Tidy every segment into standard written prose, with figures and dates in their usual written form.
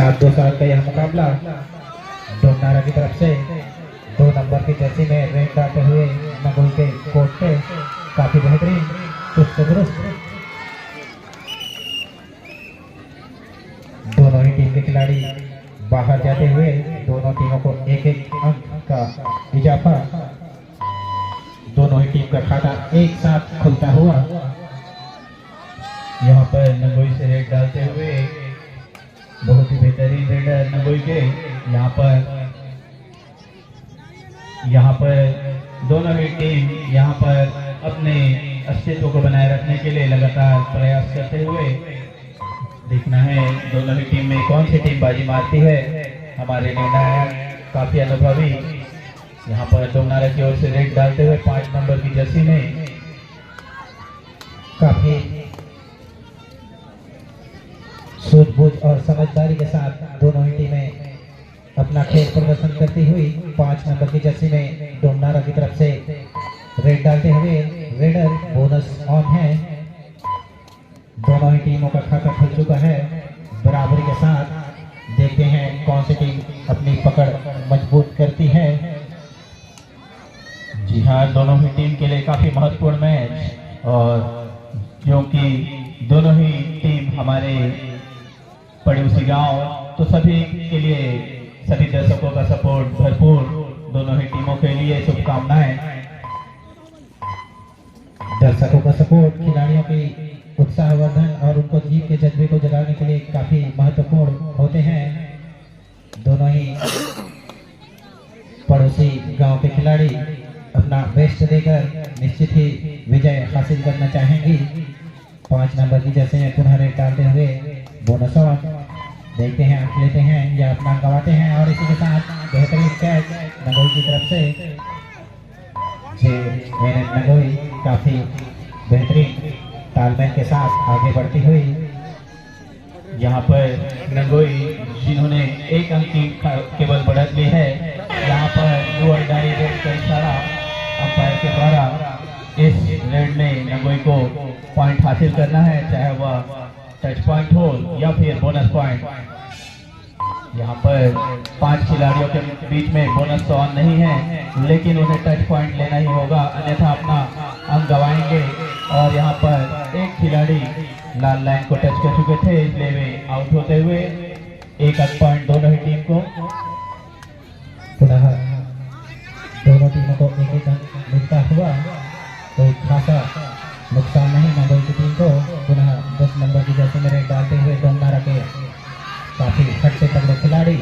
7-2 का यह मुकाबला डोमनारा की तरफ से 2 नंबर की जर्सी में रेड डालते हुए नगोई के कोर्ट पे काफी बेहतरीन चुस्त दुरुस्त दोनों ही टीम के खिलाड़ी बाहर जाते हुए दोनों टीमों को एक अंक का इजाफा। दोनों ही टीम का खाता एक साथ खुलता हुआ। यहाँ पर नगोई से रेड डालते हुए बहुत ही बेहतरीन रेडर नगोई के। यहाँ पर दोनों ही टीम यहाँ पर अपने अस्तित्व को बनाए रखने के लिए लगातार प्रयास करते हुए। देखना है दोनों ही टीम में कौन सी टीम बाजी मारती है। हमारे निर्णायक काफी अनुभवी यहाँ पर डोमनारा की ओर से रेड डालते हुए 5 नंबर की जर्सी में काफी सूझबूझ और समझदारी के साथ दोनों ही टीमें अपना खेल प्रदर्शन करती हुई 5 नंबर की जर्सी में डोमनारा की तरफ से रेड डालते हुए रेडर बोनस ऑन है। दोनों ही टीमों का खाता खुल चुका है बराबरी के साथ। देखते हैं कौन सी टीम अपनी पकड़ मजबूत करती है। जी हाँ, दोनों ही टीम के लिए काफी महत्वपूर्ण मैच, और क्योंकि दोनों ही टीम हमारे पड़ोसी गांव, तो सभी के लिए सभी दर्शकों का सपोर्ट भरपूर। दोनों ही टीमों के लिए शुभकामनाएं। दर्शकों का सपोर्ट खिलाड़ियों की उत्साहवर्धन और उनको जीत के जज्बे को जगाने के लिए काफी महत्वपूर्ण होते हैं। दोनों ही पड़ोसी गांव के खिलाड़ी अपना बेस्ट देकर निश्चित ही विजय हासिल करना चाहेंगी। 5 नंबर की जर्सी में पुनः रेड डालते हुए बोनस ऑन। देखते हैं अंक लेते हैं या अपना गंवाते हैं। और इसी के साथ बेहतरीन कैच नगोई की तरफ से। नगोई काफी बेहतरीन तालमेल के साथ आगे बढ़ती हुई। यहाँ पर नगोई जिन्होंने 1 अंक की केवल बढ़त ली है, यहाँ पर डू और डाई रेड का इशारा अंपायर के द्वारा इस रेड में नगोई को पॉइंट हासिल करना है, चाहे वह टच पॉइंट हो या फिर बोनस पॉइंट। यहाँ पर 5 खिलाड़ियों के बीच में बोनस तो ऑन नहीं है, लेकिन उन्हें टच पॉइंट लेना ही होगा, अन्यथा अपना अंक गंवाएंगे। और यहाँ पर एक खिलाड़ी लाल लाइन को टच कर चुके थे, इसलिए वे आउट होते हुए 1 अंक पॉइंट दोनों ही टीम को। पुनः दोनों टीमों को 1 अंक मिलता हुआ, कोई खासा नुकसान नहीं नगोई की टीम को। पुनः 10 नंबर की जर्सी में रेड डालते हुए डोमनारा के काफी हटते तगड़े खिलाड़ी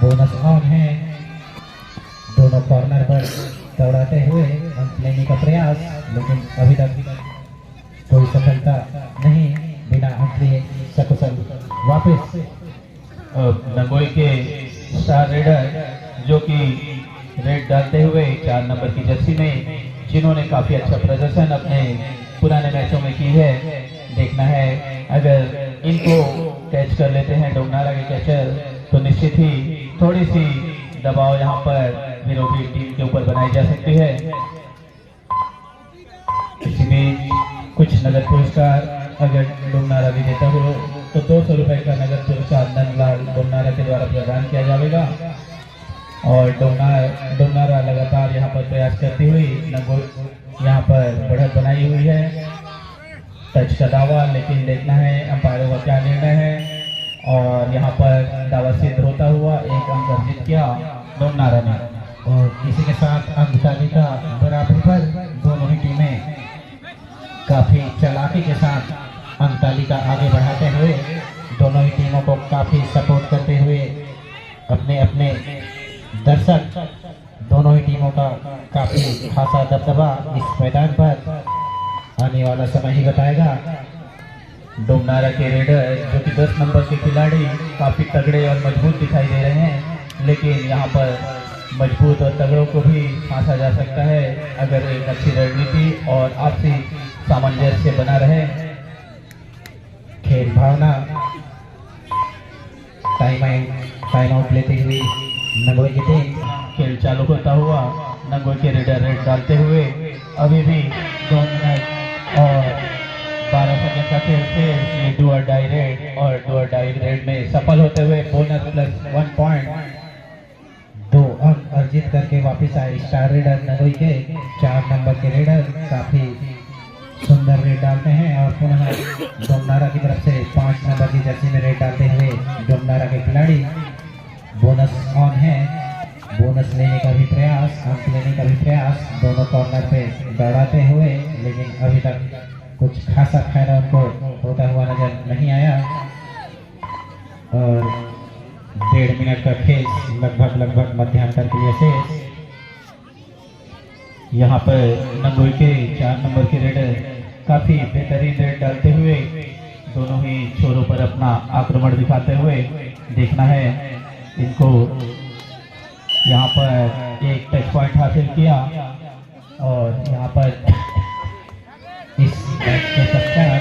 बोनस ऑन है। दोनों कॉर्नर पर दौड़ाते हुए अंक लेने का प्रयास, लेकिन अभी तक कोई सफलता नहीं। बिना अंक लिए सकुशल वापस नगोई के स्टार रेडर जो कि रेड डालते हुए 4 नंबर की जर्सी में, जिन्होंने काफी अच्छा प्रदर्शन अपने पुराने मैचों में की है। देखना है अगर इनको कैच कर लेते हैं डोमनारा के कैचर, तो निश्चित ही थोड़ी सी दबाव यहाँ पर विरोधी टीम के ऊपर बनाई जा सकती है। इसी बीच कुछ नगद पुरस्कार अगर डोमनारा विजेता हो तो 200 रुपए का नगद पुरस्कार नंदलाल डोमनारा के द्वारा प्रदान किया जाएगा। और डोमनारा लगातार यहाँ पर प्रयास करती हुई नगोई यहाँ पर बढ़त बनाई हुई है। टच का दावा, लेकिन देखना है अंपायरों का क्या निर्णय है। और यहाँ पर दावा सिद्ध होता हुआ 1 अंक अर्जित किया डोमनारा ने। और इसी के साथ अंक तालिका बराबरी पर दोनों ही टीमें काफी चालाकी के साथ अंक तालिका आगे बढ़ाते हुए, दोनों ही टीमों को काफी सपोर्ट करते हुए अपने अपने दर्शक, दोनों ही टीमों का काफी खासा दबदबा इस मैदान पर आने वाला समय ही बताएगा। डोमनारा के रेडर जो कि 10 नंबर के खिलाड़ी काफी तगड़े और मजबूत दिखाई दे रहे हैं, लेकिन यहाँ पर मजबूत और तगड़ों को भी फांसा जा सकता है अगर एक अच्छी रणनीति और आपसी सामंजस्य बना रहे। खेल भावना टाइम आउट लेते हुए नगोई की टीम खेल चालू करता हुआ नगोई के रेडर रेड डालते हुए अभी भी 2 मिनट और 12 सेकंड का खेल से डू और डाई रेड, और डू और डाई रेड में सफल सफल होते हुए बोनस प्लस 1 पॉइंट 2 अंक अर्जित करके वापस आए स्टार रेडर नगोई के 4 नंबर के रेडर। काफी सुंदर रेड डालते हैं और पुनः डोमनारा की तरफ से 5 नंबर की जर्सी में रेड डालते हुए डोमनारा के खिलाड़ी बोनस ऑन है। बोनस लेने का भी प्रयास, अंक लेने का भी प्रयास, दोनों कॉर्नर पे दौड़ाते हुए, लेकिन अभी तक कुछ खासा फायदा उनको होता हुआ नजर नहीं आया। और 1.5 मिनट का खेल लगभग मध्यांतर के लिए शेष। यहाँ पर नंगोई के 4 नंबर के रेडर काफी बेहतरीन रेड डालते हुए दोनों ही छोरों पर अपना आक्रमण दिखाते हुए देखना है इनको। यहाँ पर एक टच पॉइंट हासिल किया और यहाँ पर इस मैच के पश्चात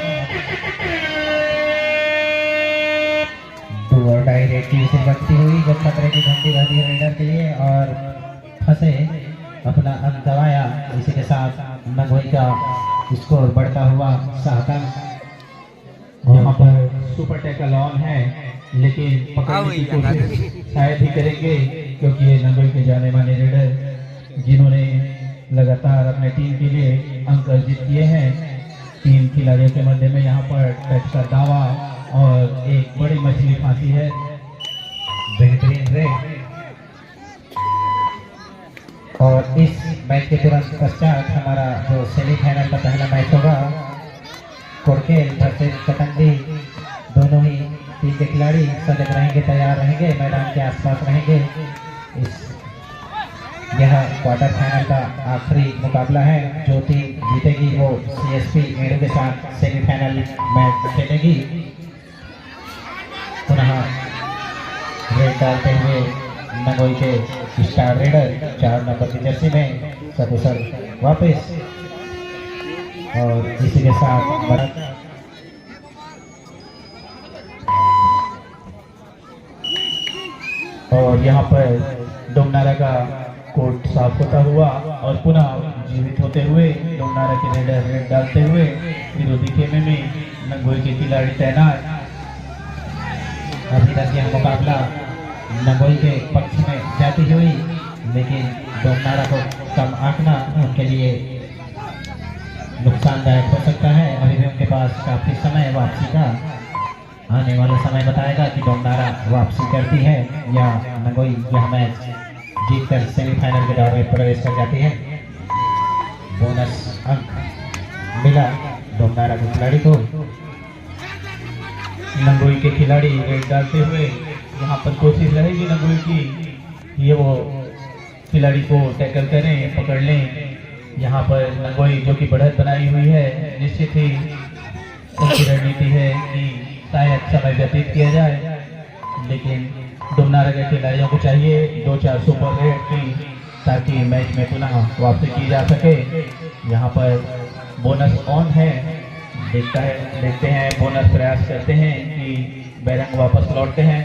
दो और डाई रेड की विकेट बचती हुई जब खतरे की घंटी बजी रेडर के लिए और फंसे, अपना अंक गंवाया। इसी के साथ नगोई का स्कोर बढ़ता हुआ 7 अंक। यहाँ पर सुपर टैकल ऑन है, लेकिन पकड़ने की कोशिश शायद ही करेंगे क्योंकि ये नगोई के जाने माने रेडर जिन्होंने लगातार अपने टीम के लिए अंक अर्जित किए हैं। 3 खिलाड़ियों के मध्य में यहाँ पर टच का दावा और एक बड़ी मछली फांसी है। बेहतरीन रेड। और इस मैच के तुरंत पश्चात हमारा जो सेमीफाइनल का पहला मैच होगा कोड़केल वर्सेस कटंडी, दोनों ही टीम के खिलाड़ी सजग रहेंगे, तैयार रहेंगे, मैदान के आसपास रहेंगे। यह क्वार्टर फाइनल का आखिरी मुकाबला है। जो टीम जीतेगी वो CSP मेडू के साथ सेमीफाइनल मैच खेलेगी। पुनः रेड डालते हुए नगोई के स्टार रेडर 4 नंबर की जर्सी में सकुशल वापस। और इसी के साथ और यहाँ पर डोमनारा का कोर्ट साफ होता हुआ और पुनः जीवित होते हुए डोमनारा के रेडर रेड डालते हुए विरोधी खेमे में नगोई के खिलाड़ी तैनात। अभी तक यह मुकाबला नगोई के पक्ष में जाती हुई, लेकिन डोमनारा को कम आंकना उनके लिए नुकसानदायक हो सकता है। अभी भी उनके पास काफी समय वापसी का, आने वाला समय बताएगा कि डोमनारा वापसी करती है या नगोई यह मैच जीतकर सेमीफाइनल के दौर में प्रवेश कर जाती है। बोनस अंक मिला डोमनारा के खिलाड़ी को। नगोई के खिलाड़ी रेड डालते हुए यहाँ पर कोशिश रहेगी नगोई की ये वो खिलाड़ी को टैकल करें, पकड़ लें। यहाँ पर नगोई जो कि बढ़त बनाई हुई है, निश्चित ही उनकी रणनीति है कि शायद समय व्यतीत किया जाए, लेकिन डोमनारा के खिलाड़ियों को चाहिए 2-4 सुपर रेड की ताकि मैच में पुनः वापसी की जा सके। यहाँ पर बोनस ऑन है, देखते हैं बोनस प्रयास करते हैं कि बैरंग वापस लौटते हैं।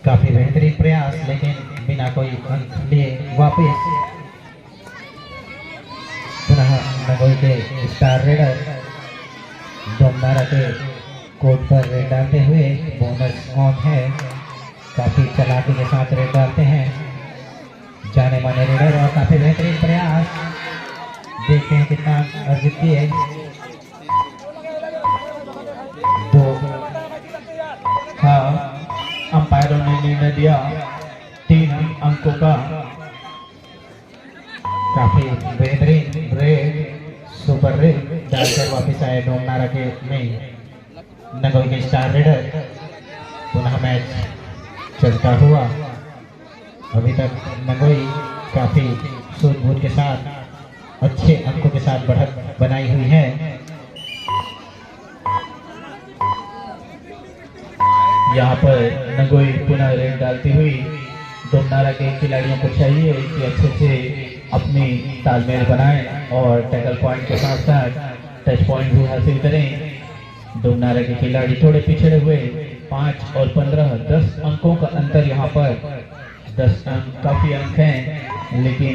काफी बेहतरीन प्रयास, लेकिन बिना कोई अंक लिए वापस। पुनः नगोई के स्टार रेडर डोमनारा के कोर्ट पर रेड डालते हुए बोनस ऑन है। काफी चालाकी के साथ रेड डालते हैं जाने माने रेडर और काफी बेहतरीन प्रयास। देखते हैं कितना अर्जित किए। 2 हाँ, अंपायरों ने निर्णय दिया 3 अंकों का। काफी बेहतरीन रेड, सुपर रेड डालकर वापिस आए डोमनारा के में नगोई के स्टार रेडर। पुनः मैच चलता हुआ अभी तक नगोई काफी सूझबूझ के साथ अच्छे अंकों के साथ बढ़त बनाई हुई है। यहाँ पर नगोई पुनः रेड डालती हुई डोमनारा के खिलाड़ियों को चाहिए कि अच्छे से अपनी तालमेल बनाएं और टैकल पॉइंट के साथ साथ टच पॉइंट भी हासिल करें। डोमनारा के खिलाड़ी थोड़े पिछड़े हुए 5 और 15 10 अंकों का अंतर। यहाँ पर 10 अंक काफी अंक हैं, लेकिन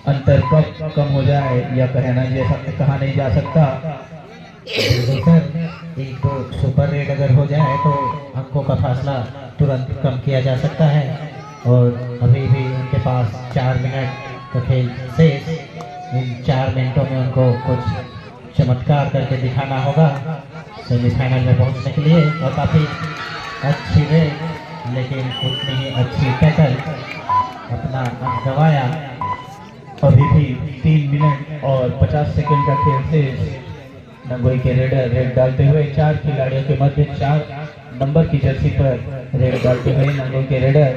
अंतर कब कम हो जाए या कहा नहीं जा सकता। एक दो सुपर रेड अगर हो जाए तो अंकों का फासला तुरंत कम किया जा सकता है। और अभी भी उनके पास 4 मिनट का खेल शेष। इन 4 मिनटों में उनको कुछ चमत्कार करके दिखाना होगा सेमीफाइनल में पहुंचने के लिए। और काफ़ी अच्छी रेड लेकिन उतनी ही अच्छी टैकल, अपना अंक गंवाया। अभी भी 3 मिनट और 50 सेकंड का खेल शेष। नंगोई के रेडर रेड डालते हुए 4 खिलाड़ियों के मध्य 4 नंबर की जर्सी पर रेड डालते हुए नंगोई के रेडर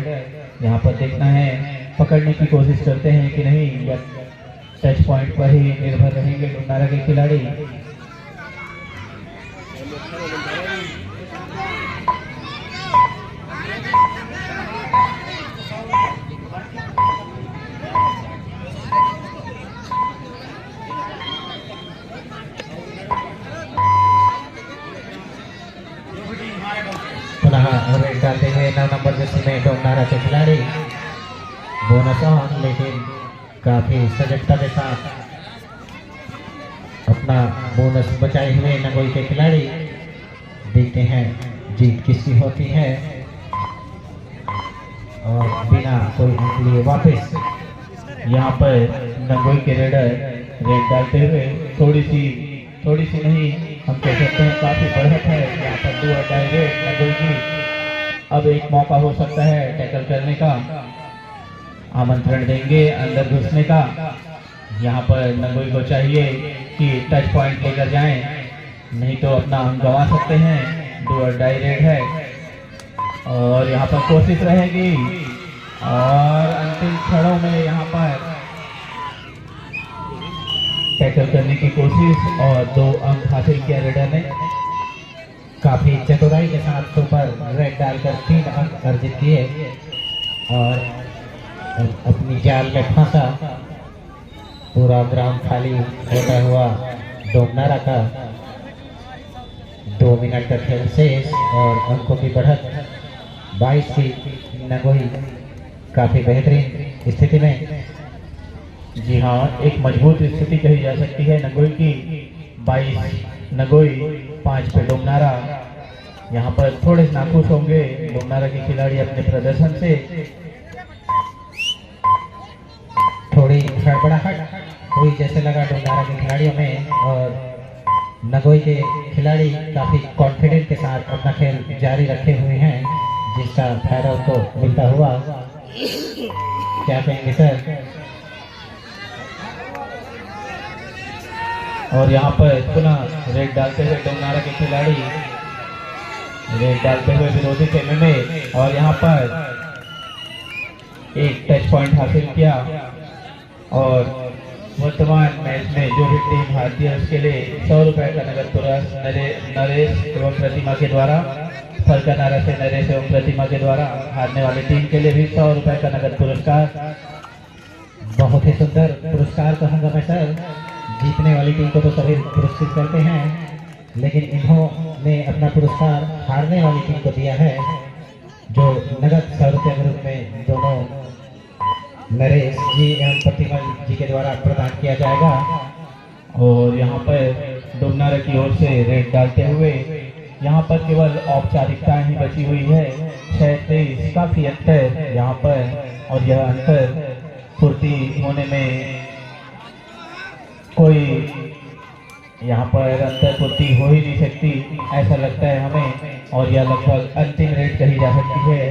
यहाँ पर देखना है पकड़ने की कोशिश करते हैं कि नहीं, या टच पॉइंट पर ही निर्भर रहेंगे डोमनारा के खिलाड़ी। पुनः रेड डालते हुए 9 नंबर जर्सी में डोमनारा के खिलाड़ी। बोनस ऑन, लेकिन काफी सजगता के साथ अपना बोनस बचाए हुए नंगोई के खिलाड़ी। देखते हैं जीत किसकी होती है। और बिना कोई अंक लिए वापस यहाँ पर नंगोई के रेडर रेड डालते हुए थोड़ी सी नहीं, हम कह सकते हैं काफी बढ़त है यहाँ पर। 2 डायरेक्ट नंगोई की। अब एक मौका हो सकता है टैकल करने का, आमंत्रण देंगे अंदर घुसने का। यहाँ पर नंगोई को चाहिए कि टच पॉइंट लेकर जाएं, नहीं तो अपना अंक गंवा सकते हैं। 2 डायरेक्ट है और यहाँ पर कोशिश रहेगी और अंतिम क्षणों में यहाँ पर टैकल करने की कोशिश और 2 अंक हासिल किया रेडर ने। काफी चतुराई के साथ सुपर रेड डालकर 3 अंक अर्जित किए और अपनी जाल में फंसा। पूरा ग्राउंड खाली होता हुआ डोमनारा का 2 मिनट का खेल शेष और अंकों की बढ़त 22 की नंगोई काफी बेहतरीन स्थिति में। जी हाँ, एक मजबूत स्थिति कही जा सकती है नंगोई की। 22 नंगोई, 5 पे डोमनारा। यहाँ पर थोड़े नाखुश होंगे डोमनारा के खिलाड़ी अपने प्रदर्शन से। थोड़ी हड़बड़ाहट हुई जैसे लगा डोमनारा के खिलाड़ियों में, और नंगोई के खिलाड़ी काफी कॉन्फिडेंट के साथ अपना खेल जारी रखे हुए हैं, जिसका फायदा उनको मिलता हुआ। क्या कहेंगे सर? और यहाँ पर पुनः रेड डालते हुए डोमनारा के खिलाड़ी रेड डालते हुए विरोधी खेमे में, और यहाँ पर एक टच पॉइंट हासिल किया। और वर्तमान मैच में जो भी टीम हारती है उसके लिए 100 रुपए का नगद पुरस्कार नरेश एवं प्रतिमा के द्वारा, फलकानारा से नरेश एवं प्रतिमा के द्वारा हारने वाली टीम के लिए भी 100 रुपए का नगद पुरस्कार। बहुत ही सुंदर पुरस्कार कहूँगा मैं सर। जीतने वाली टीम को तो सभी पुरस्कृत करते हैं, लेकिन इन्होंने अपना पुरस्कार हारने वाली टीम को दिया है, जो नगद 100 रुपये के रूप में दोनों नरेश जी एवं प्रतिमा जी के द्वारा प्रदान किया जाएगा। और यहाँ पर डोमनारा की ओर से रेड डालते हुए यहाँ पर केवल औपचारिकताएं ही बची हुई है। 6-23 काफी अंतर यहाँ पर, और यह अंतर पूर्ति होने में कोई यहाँ पर अंतर पूर्ति हो ही नहीं सकती, ऐसा लगता है हमें। और यह लगभग अंतिम रेड कही जा सकती है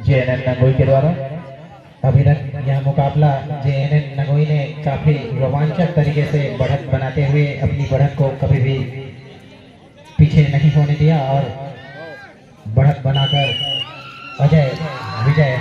JNN नंगोई के द्वारा। अभी तक यह मुकाबला JNN नंगोई ने काफी रोमांचक तरीके से बढ़त बनाते हुए अपनी बढ़त को कभी भी पीछे नहीं होने दिया और बढ़त बनाकर अजय विजय